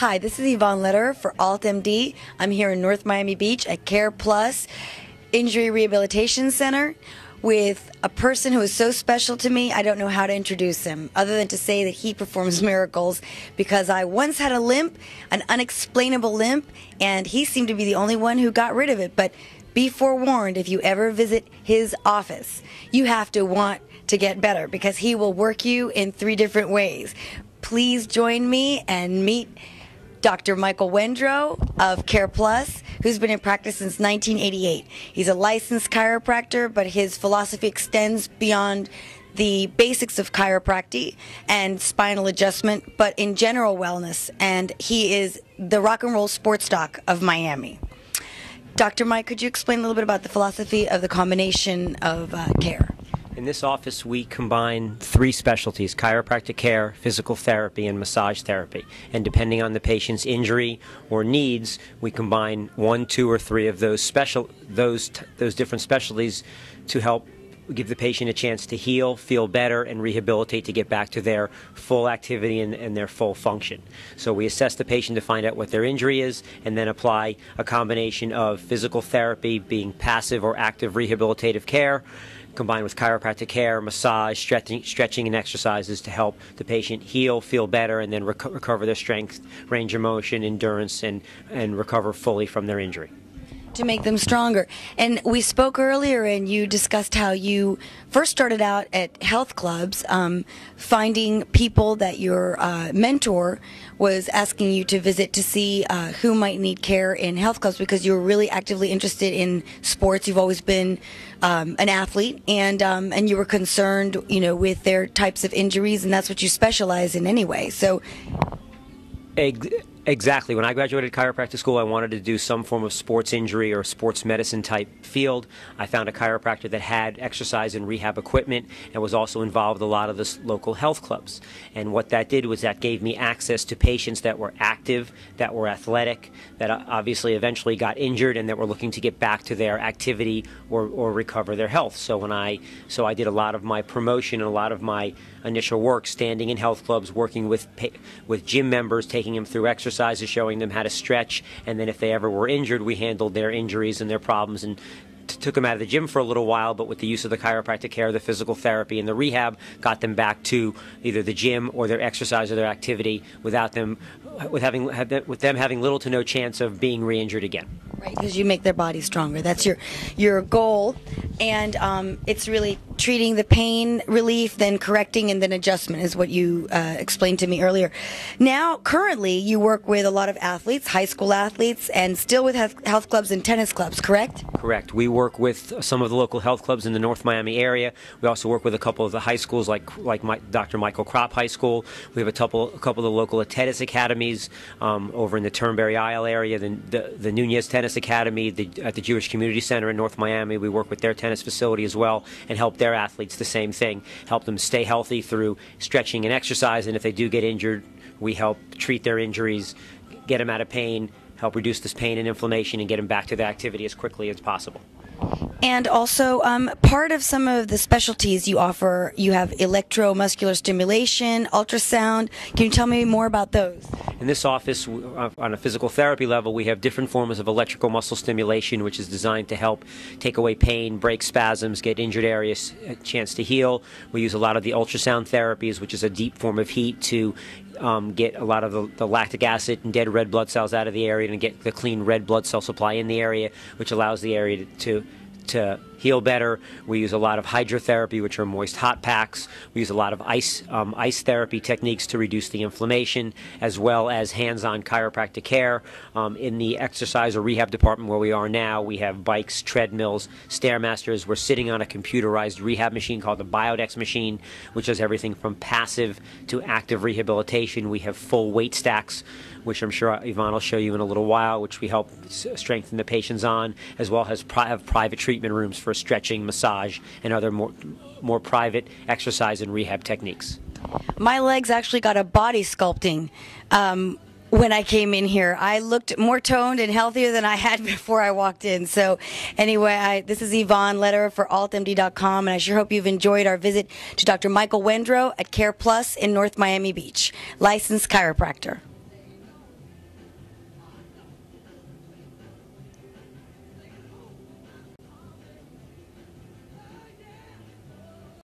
Hi, this is Yvonne Lederer for altMD. I'm here in North Miami Beach at Care Plus Injury Rehabilitation Center with a person who is so special to me, I don't know how to introduce him, other than to say that he performs miracles, because I once had a limp, an unexplainable limp, and he seemed to be the only one who got rid of it. But be forewarned, if you ever visit his office, you have to want to get better, because he will work you in 3 different ways. Please join me and meet Dr. Michael Wendrow of Care Plus, who's been in practice since 1988. He's a licensed chiropractor, but his philosophy extends beyond the basics of chiropracty and spinal adjustment, but in general wellness. And he is the rock and roll sports doc of Miami. Dr. Mike, could you explain a little bit about the philosophy of the combination of care? In this office, we combine 3 specialties: chiropractic care, physical therapy, and massage therapy. And depending on the patient's injury or needs, we combine 1, 2, or 3 of those different specialties to help give the patient a chance to heal, feel better, and rehabilitate to get back to their full activity and their full function. So we assess the patient to find out what their injury is, and then apply a combination of physical therapy, being passive or active rehabilitative care, combined with chiropractic care, massage, stretching and exercises to help the patient heal, feel better, and then recover their strength, range of motion, endurance, and recover fully from their injury. To make them stronger. And we spoke earlier, and you discussed how you first started out at health clubs, finding people that your mentor was asking you to visit to see who might need care in health clubs, because you were really actively interested in sports. You've always been an athlete, and you were concerned, with their types of injuries, and that's what you specialize in anyway. So. Exactly. When I graduated chiropractic school, I wanted to do some form of sports injury or sports medicine type field. I found a chiropractor that had exercise and rehab equipment and was also involved with a lot of the local health clubs. And what that did was that gave me access to patients that were active, that were athletic, that obviously eventually got injured and that were looking to get back to their activity or recover their health. So I did a lot of my promotion and a lot of my initial work standing in health clubs, working with gym members, taking them through exercises, showing them how to stretch, and then if they ever were injured, we handled their injuries and their problems and took them out of the gym for a little while, but with the use of the chiropractic care, the physical therapy, and the rehab, got them back to either the gym or their exercise or their activity with them having little to no chance of being re-injured again. Right, because you make their body stronger. That's your goal, and it's really treating the pain relief, then correcting, and then adjustment is what you explained to me earlier. Now, currently, you work with a lot of athletes, high school athletes, and still with health clubs and tennis clubs, correct? Correct. We work with some of the local health clubs in the North Miami area. We also work with a couple of the high schools, like Dr. Michael Kropp High School. We have a couple of the local tennis academies over in the Turnberry Isle area, the Nunez Tennis Academy at the Jewish Community Center in North Miami. We work with their tennis facility as well and help their athletes the same thing, help them stay healthy through stretching and exercise, and if they do get injured, we help treat their injuries, get them out of pain, help reduce this pain and inflammation, and get them back to the activity as quickly as possible. And also, part of some of the specialties you offer, you have electromuscular stimulation, ultrasound. Can you tell me more about those? In this office, on a physical therapy level, we have different forms of electrical muscle stimulation, which is designed to help take away pain, break spasms, get injured areas a chance to heal. We use a lot of the ultrasound therapies, which is a deep form of heat to get a lot of the lactic acid and dead red blood cells out of the area and get the clean red blood cell supply in the area, which allows the area to heal better. We use a lot of hydrotherapy, which are moist hot packs. We use a lot of ice therapy techniques to reduce the inflammation, as well as hands-on chiropractic care. In the exercise or rehab department where we are now, we have bikes, treadmills, Stairmasters. We're sitting on a computerized rehab machine called the Biodex machine, which does everything from passive to active rehabilitation. We have full weight stacks, which I'm sure Yvonne will show you in a little while, which we help strengthen the patients on, as well as have private treatment rooms for stretching, massage, and other more private exercise and rehab techniques. My legs actually got a body sculpting when I came in here. I looked more toned and healthier than I had before I walked in. So anyway, this is Yvonne Lederer for altMD.com, and I sure hope you've enjoyed our visit to Dr. Michael Wendrow at Care Plus in North Miami Beach, licensed chiropractor.